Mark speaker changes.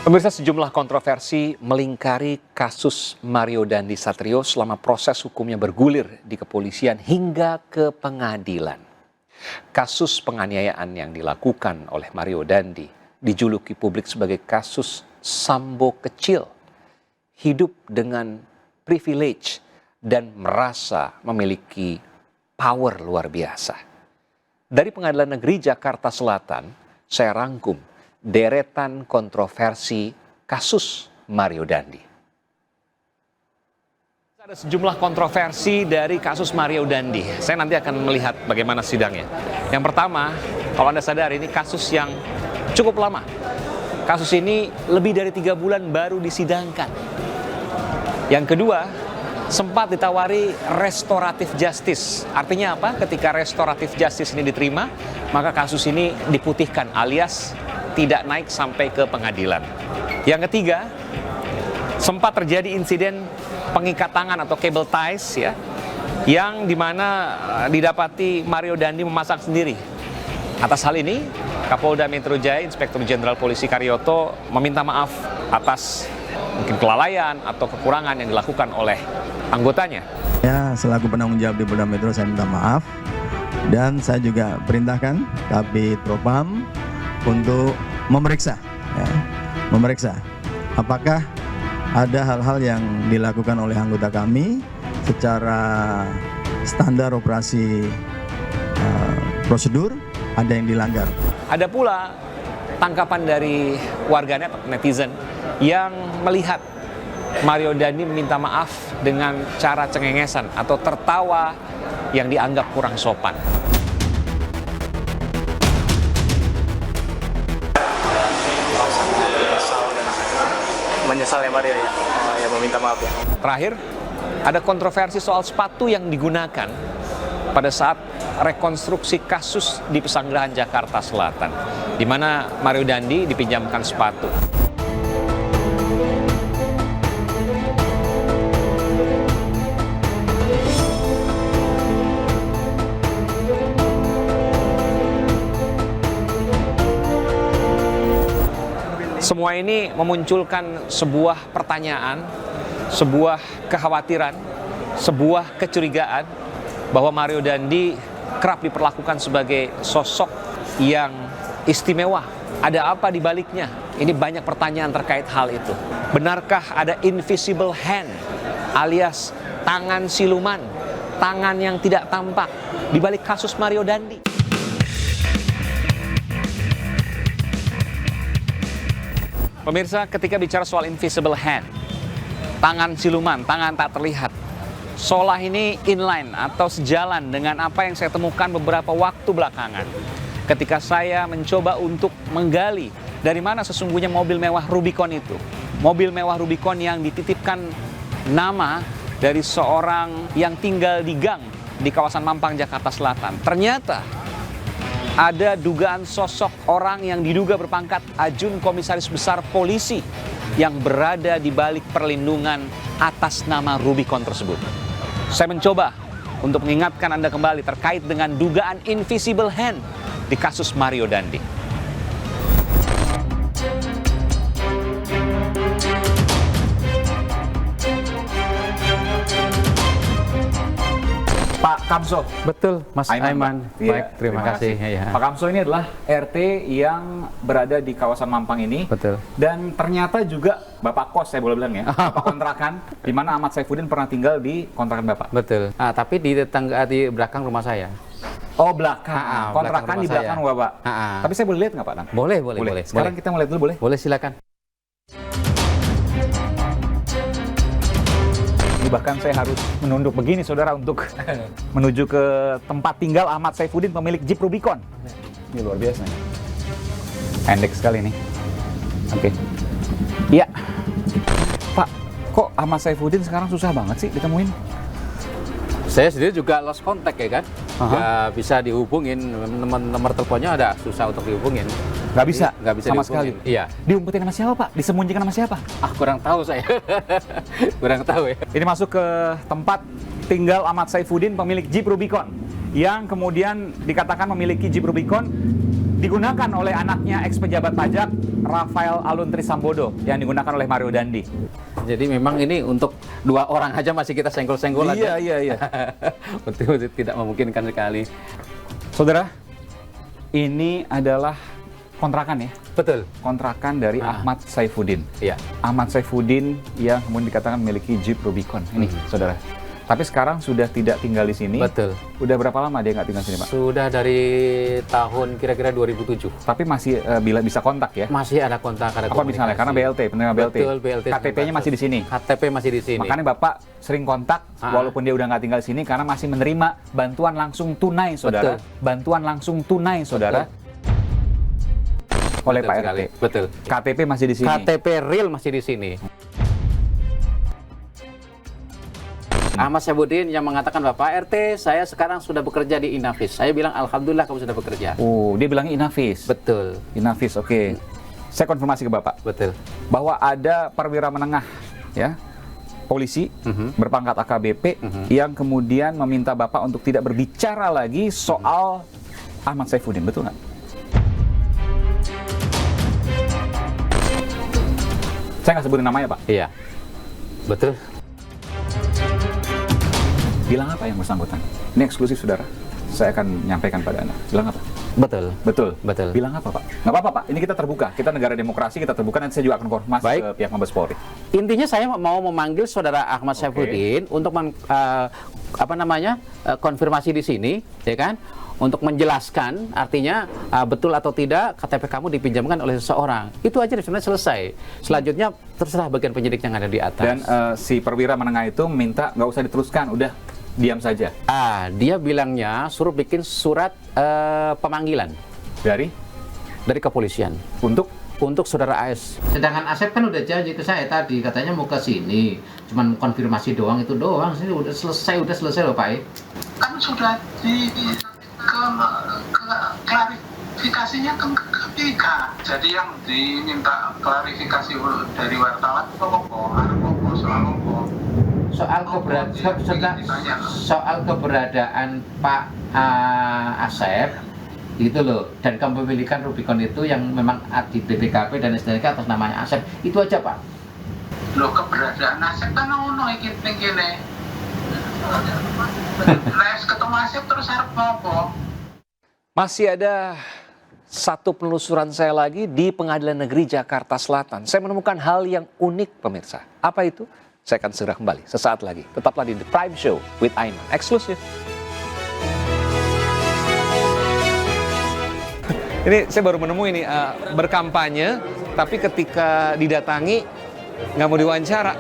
Speaker 1: Pemirsa, sejumlah kontroversi melingkari kasus Mario Dandi Satrio selama proses hukumnya bergulir di kepolisian hingga ke pengadilan. Kasus penganiayaan yang dilakukan oleh Mario Dandi dijuluki publik sebagai kasus Sambo kecil, hidup dengan privilege dan merasa memiliki power luar biasa. Dari Pengadilan Negeri Jakarta Selatan, saya rangkum deretan kontroversi kasus Mario Dandi. Ada sejumlah kontroversi dari kasus Mario Dandi. Saya nanti akan melihat bagaimana sidangnya. Yang pertama, kalau Anda sadar, ini kasus yang cukup lama. Kasus ini lebih dari 3 bulan baru disidangkan. Yang kedua, sempat ditawari restoratif justice. Artinya apa? Ketika restoratif justice ini diterima, maka kasus ini diputihkan alias tidak naik sampai ke pengadilan. Yang ketiga, sempat terjadi insiden pengikat tangan atau cable ties ya, yang dimana didapati Mario Dandi memasang sendiri. Atas hal ini, Kapolda Metro Jaya Inspektur Jenderal Polisi Karyoto meminta maaf atas mungkin kelalaian atau kekurangan yang dilakukan oleh anggotanya.
Speaker 2: Ya, selaku penanggung jawab di Polda Metro, saya minta maaf, dan saya juga perintahkan Kabid Propam untuk memeriksa apakah ada hal-hal yang dilakukan oleh anggota kami secara standar operasi prosedur, ada yang dilanggar.
Speaker 1: Ada pula tangkapan dari warganet atau netizen yang melihat Mario Dandi meminta maaf dengan cara cengengesan atau tertawa yang dianggap kurang sopan.
Speaker 3: Menyesal ya Mario ya, ya meminta maaf ya.
Speaker 1: Terakhir, ada kontroversi soal sepatu yang digunakan pada saat rekonstruksi kasus di Pesanggerahan Jakarta Selatan, di mana Mario Dandi dipinjamkan sepatu. Semua ini memunculkan sebuah pertanyaan, sebuah kekhawatiran, sebuah kecurigaan bahwa Mario Dandi kerap diperlakukan sebagai sosok yang istimewa. Ada apa di baliknya? Ini banyak pertanyaan terkait hal itu. Benarkah ada invisible hand alias tangan siluman, tangan yang tidak tampak di balik kasus Mario Dandi? Pemirsa, ketika bicara soal invisible hand, tangan siluman, tangan tak terlihat, seolah ini inline atau sejalan dengan apa yang saya temukan beberapa waktu belakangan. Ketika saya mencoba untuk menggali dari mana sesungguhnya mobil mewah Rubicon itu. Mobil mewah Rubicon yang dititipkan nama dari seorang yang tinggal di gang di kawasan Mampang, Jakarta Selatan. Ternyata ada dugaan sosok orang yang diduga berpangkat Ajun Komisaris Besar Polisi yang berada di balik perlindungan atas nama Rubicon tersebut. Saya mencoba untuk mengingatkan Anda kembali terkait dengan dugaan invisible hand di kasus Mario Dandi.
Speaker 4: Pak Kamso.
Speaker 5: Betul, Mas Aiman.
Speaker 4: Iya,
Speaker 5: Baik, terima kasih. Ya.
Speaker 4: Pak Kamso ini adalah RT yang berada di kawasan Mampang ini.
Speaker 5: Betul.
Speaker 4: Dan ternyata juga Bapak kos, saya boleh bilang ya, Bapak kontrakan, di mana Ahmad Saifuddin pernah tinggal di kontrakan Bapak.
Speaker 5: Betul. Tapi di belakang rumah saya.
Speaker 4: Oh, belakang. Kontrakan di belakang rumah Bapak. Tapi saya boleh lihat nggak Pak?
Speaker 5: Boleh.
Speaker 4: Sekarang kita mau lihat dulu, boleh?
Speaker 5: Boleh, silakan.
Speaker 4: Bahkan saya harus menunduk begini saudara untuk menuju ke tempat tinggal Ahmad Saifuddin, pemilik Jeep Rubicon. Ini luar biasa nih. Pendek sekali nih. Oke. Iya. Pak, kok Ahmad Saifuddin sekarang susah banget sih ditemuin?
Speaker 5: Saya sendiri juga lost contact ya kan. Nggak bisa dihubungin, nomor teleponnya ada susah untuk dihubungin.
Speaker 4: Nggak bisa sama
Speaker 5: dihubungin.
Speaker 4: sekali.
Speaker 5: Iya.
Speaker 4: Diumpetin sama siapa Pak? Disembunyikan sama siapa?
Speaker 5: Kurang tahu saya. Kurang tahu ya.
Speaker 4: Ini masuk ke tempat tinggal Ahmad Saifuddin, pemilik Jeep Rubicon, yang kemudian dikatakan memiliki Jeep Rubicon digunakan oleh anaknya ex pejabat pajak Rafael Alun Trisambodo yang digunakan oleh Mario Dandi.
Speaker 5: Jadi memang ini untuk 2 orang aja masih kita senggol-senggolan.
Speaker 4: Iya.
Speaker 5: Betul, tidak memungkinkan sekali.
Speaker 4: Saudara, ini adalah kontrakan ya?
Speaker 5: Betul.
Speaker 4: Kontrakan dari Ahmad Saifuddin.
Speaker 5: Iya.
Speaker 4: Ahmad Saifuddin yang kemudian dikatakan memiliki Jeep Rubicon. Ini, saudara. Tapi sekarang sudah tidak tinggal di sini.
Speaker 5: Betul.
Speaker 4: Udah berapa lama dia nggak tinggal di sini, Pak?
Speaker 5: Sudah dari tahun kira-kira 2007.
Speaker 4: Tapi masih bila bisa kontak ya?
Speaker 5: Masih ada kontak, ada
Speaker 4: Apa misalnya? Karena BLT, penerima BLT.
Speaker 5: Betul, BLT.
Speaker 4: KTP-nya masih di sini.
Speaker 5: KTP masih di sini.
Speaker 4: Makanya Bapak sering kontak, walaupun dia udah nggak tinggal di sini, karena masih menerima bantuan langsung tunai, saudara.
Speaker 5: Betul.
Speaker 4: Bantuan langsung tunai, saudara. Oleh
Speaker 5: Betul
Speaker 4: Pak
Speaker 5: sekali.
Speaker 4: RT.
Speaker 5: Betul.
Speaker 4: KTP masih di sini.
Speaker 5: KTP real masih di sini. Ahmad Saifuddin yang mengatakan, Bapak RT, saya sekarang sudah bekerja di Inavis. Saya bilang, Alhamdulillah kamu sudah bekerja.
Speaker 4: Oh, dia bilangnya Inavis.
Speaker 5: Betul.
Speaker 4: Inavis, oke. Saya konfirmasi ke Bapak.
Speaker 5: Betul.
Speaker 4: Bahwa ada perwira menengah, ya, polisi berpangkat AKBP yang kemudian meminta Bapak untuk tidak berbicara lagi soal Ahmad Saifuddin, betul nggak? Saya nggak sebutin namanya, Pak.
Speaker 5: Iya. Betul.
Speaker 4: Bilang apa yang bersangkutan? Ini eksklusif, saudara. Saya akan menyampaikan pada Anda. Bilang apa?
Speaker 5: Betul.
Speaker 4: Betul.
Speaker 5: Betul.
Speaker 4: Bilang apa, Pak? Nggak apa-apa, Pak. Ini kita terbuka. Kita negara demokrasi, kita terbuka. Nanti saya juga akan konfirmasi
Speaker 5: Baik.
Speaker 4: ke pihak Mabes Polri.
Speaker 5: Intinya saya mau memanggil saudara Ahmad Saifuddin untuk konfirmasi di sini, ya kan? Untuk menjelaskan artinya betul atau tidak KTP kamu dipinjamkan oleh seseorang. Itu aja sebenarnya selesai. Selanjutnya terserah bagian penyidik yang ada di atas.
Speaker 4: Dan si perwira menengah itu minta nggak usah diteruskan, udah diam saja.
Speaker 5: Dia bilangnya suruh bikin surat pemanggilan
Speaker 4: Dari
Speaker 5: kepolisian
Speaker 4: untuk
Speaker 5: saudara AS. Sedangkan Asep kan udah janji ke saya tadi, katanya mau ke sini, cuman konfirmasi doang, itu doang. Sini udah selesai loh Pak.
Speaker 6: Kan sudah klarifikasinya ke KPK. Jadi yang diminta klarifikasi dari wartawan itu soal keberadaan Pak Asep itu loh, dan kepemilikan Rubicon itu yang memang di BPKB dan STNK atas namanya Asep, itu aja Pak. Loh, keberadaan Asep kan ono iki kene. Nah, ketemu Asep terus harap apa?
Speaker 1: Masih ada satu penelusuran saya lagi di Pengadilan Negeri Jakarta Selatan. Saya menemukan hal yang unik, pemirsa. Apa itu? Saya akan segera kembali sesaat lagi. Tetaplah di The Prime Show with Aiman. Eksklusif. Ini saya baru menemui ini berkampanye, tapi ketika didatangi nggak mau diwawancara.